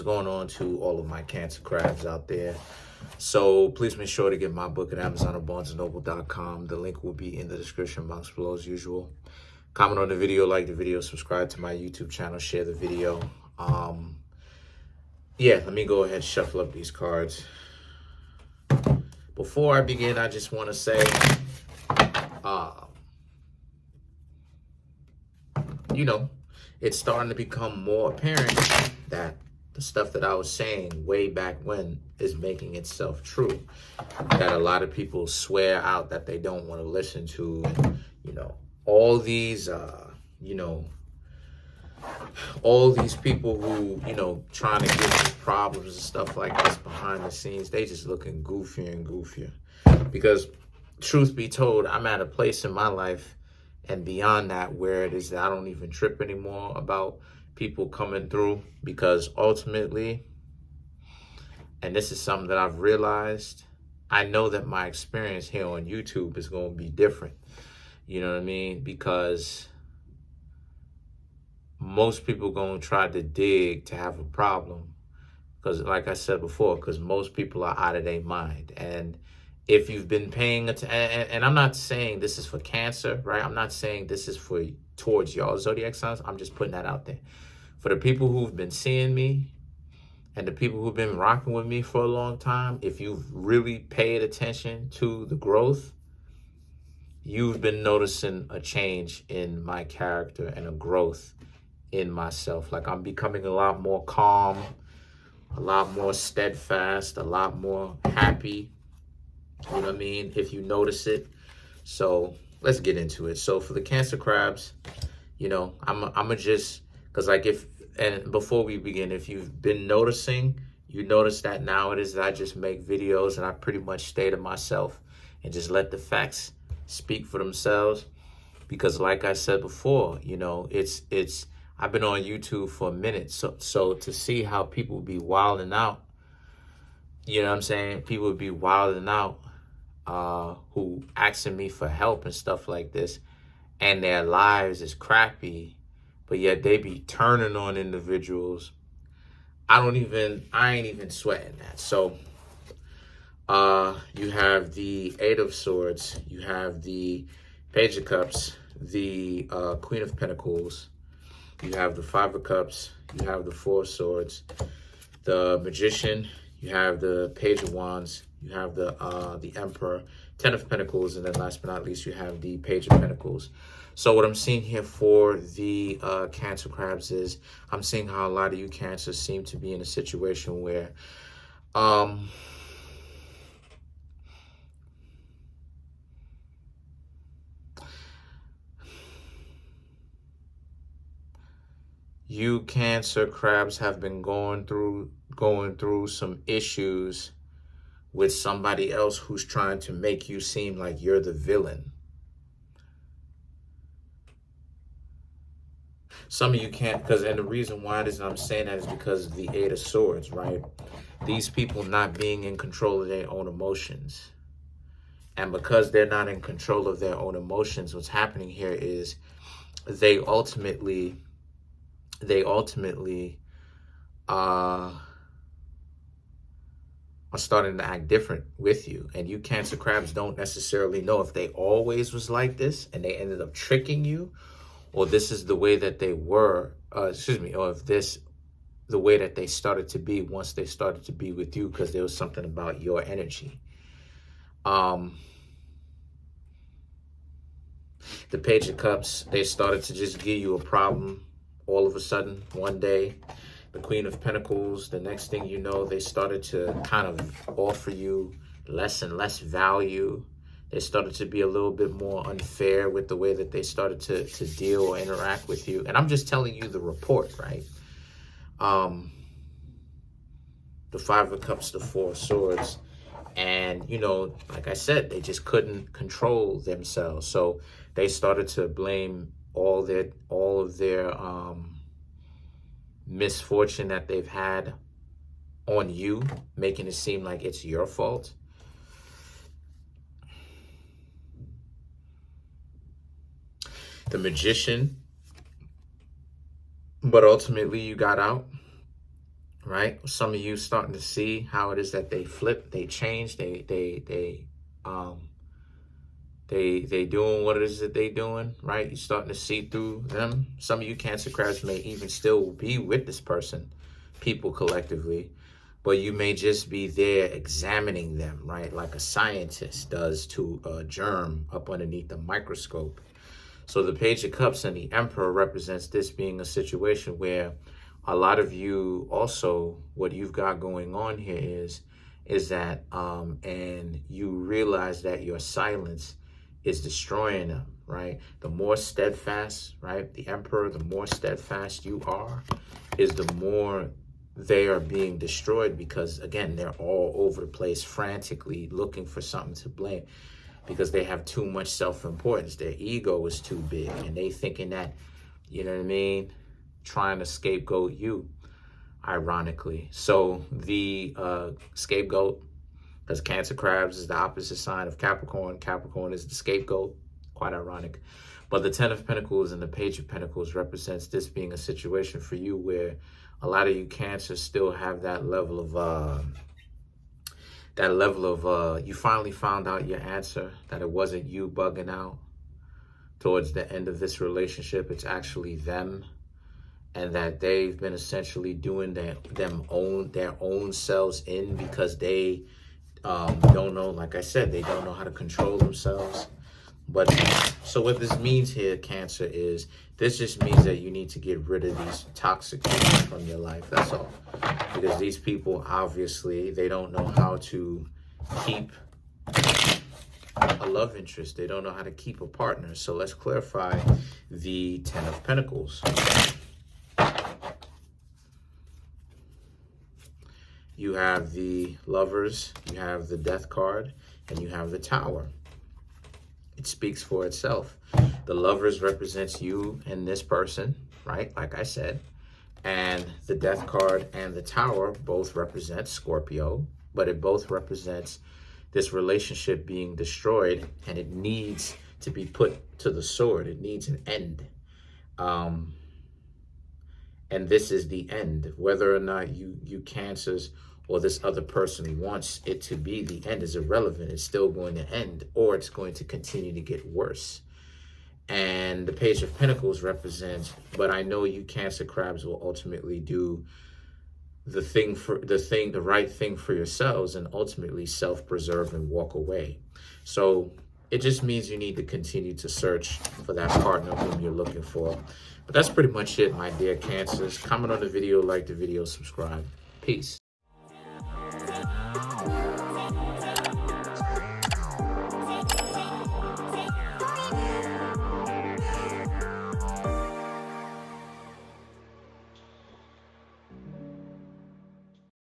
going on to all of my Cancer crabs out there? So please make sure to get my book at Amazon or BarnesandNoble.com. The link will be in the description box below as usual. Comment on the video, like the video, subscribe to my YouTube channel, share the video. Yeah, let me go ahead and shuffle up these cards. Before I begin, I just want to say, you know, it's starting to become more apparent that the stuff that I was saying way back when is making itself true. That a lot of people swear out that they don't want to listen to, and, you know, all these, all these people who, trying to get these problems and stuff like this behind the scenes, they just looking goofier and goofier. Because truth be told, I'm at a place in my life and beyond that where it is that I don't even trip anymore about people coming through, because ultimately, and this is something that I've realized, I know that my experience here on YouTube is going to be different. You know what I mean? Because most people going to try to dig to have a problem. Because like I said before, because most people are out of their mind. And if you've been paying attention, and I'm not saying this is for Cancer, right? I'm not saying this is for towards y'all zodiac signs. I'm just putting that out there. For the people who've been seeing me and the people who've been rocking with me for a long time, if you've really paid attention to the growth, you've been noticing a change in my character and a growth in myself. Like I'm becoming a lot more calm, a lot more steadfast, a lot more happy. You know what I mean? If you notice it. So let's get into it. So for the Cancer crabs, I'm just, because like and before we begin, if you've been noticing, you notice that now it is that I just make videos and I pretty much stay to myself and just let the facts speak for themselves. Because like I said before, it's I've been on YouTube for a minute. So to see how people be wilding out, you know what I'm saying? People would be wilding out who asking me for help and stuff like this, and their lives is crappy, but yet they be turning on individuals. I ain't even sweating that. So you have the Eight of Swords, you have the Page of Cups, the Queen of Pentacles, you have the Five of Cups, you have the Four of Swords, the Magician, you have the Page of Wands, you have the Emperor, Ten of Pentacles, and then last but not least, you have the Page of Pentacles. So what I'm seeing here for the Cancer crabs is I'm seeing how a lot of you Cancers seem to be in a situation where you Cancer crabs have been going through some issues with somebody else who's trying to make you seem like you're the villain. Some of you can't, and the reason why I'm saying that is because of the Eight of Swords, right? These people not being in control of their own emotions. And because they're not in control of their own emotions, what's happening here is they ultimately are starting to act different with you. And you Cancer crabs don't necessarily know if they always was like this and they ended up tricking you, or this is the way that they were, or if this the way that they started to be once they started to be with you, because there was something about your energy. The Page of Cups, they started to just give you a problem all of a sudden one day. The Queen of Pentacles, the next thing you know, they started to kind of offer you less and less value. They started to be a little bit more unfair with the way that they started to deal or interact with you. And I'm just telling you the report, right? The Five of Cups, the Four of Swords. And, like I said, they just couldn't control themselves. So they started to blame all of their misfortune that they've had on you, making it seem like it's your fault. The Magician, but ultimately you got out, right? Some of you starting to see how it is that they flip, they change, they doing what it is that they doing, right? You're starting to see through them. Some of you Cancer crabs may even still be with this person, people collectively, but you may just be there examining them, right? Like a scientist does to a germ up underneath the microscope. So the Page of Cups and the Emperor represents this being a situation where a lot of you also, what you've got going on here is that, and you realize that your silence is destroying them, right? The more steadfast, right? The Emperor, the more steadfast you are, is the more they are being destroyed, because again, they're all over the place frantically looking for something to blame, because they have too much self-importance. Their ego is too big, and they thinking that, you know what I mean, trying to scapegoat you, ironically. So the scapegoat, because Cancer crabs is the opposite sign of Capricorn. Capricorn is the scapegoat, quite ironic. But the Ten of Pentacles and the Page of Pentacles represents this being a situation for you where a lot of you Cancer still have that level of you finally found out your answer, that it wasn't you bugging out towards the end of this relationship. It's actually them, and that they've been essentially doing their own selves in, because they don't know, like I said, they don't know how to control themselves. But so what this means here, Cancer, is this just means that you need to get rid of these toxic people from your life. That's all. Because these people, obviously, they don't know how to keep a love interest. They don't know how to keep a partner. So let's clarify the Ten of Pentacles. You have the Lovers, you have the Death card, and you have the Tower. It speaks for itself. The Lovers represents you and this person, right? Like I said. And the Death card and the Tower both represent Scorpio, but it both represents this relationship being destroyed, and it needs to be put to the sword. It needs an end. And this is the end. Whether or not you Cancers or this other person wants it to be the end is irrelevant. It's still going to end, or it's going to continue to get worse. And the Page of Pentacles represents, but I know you Cancer crabs will ultimately do the right thing for yourselves, and ultimately self-preserve and walk away. So it just means you need to continue to search for that partner whom you're looking for. But that's pretty much it, my dear Cancers. Comment on the video, like the video, subscribe. Peace.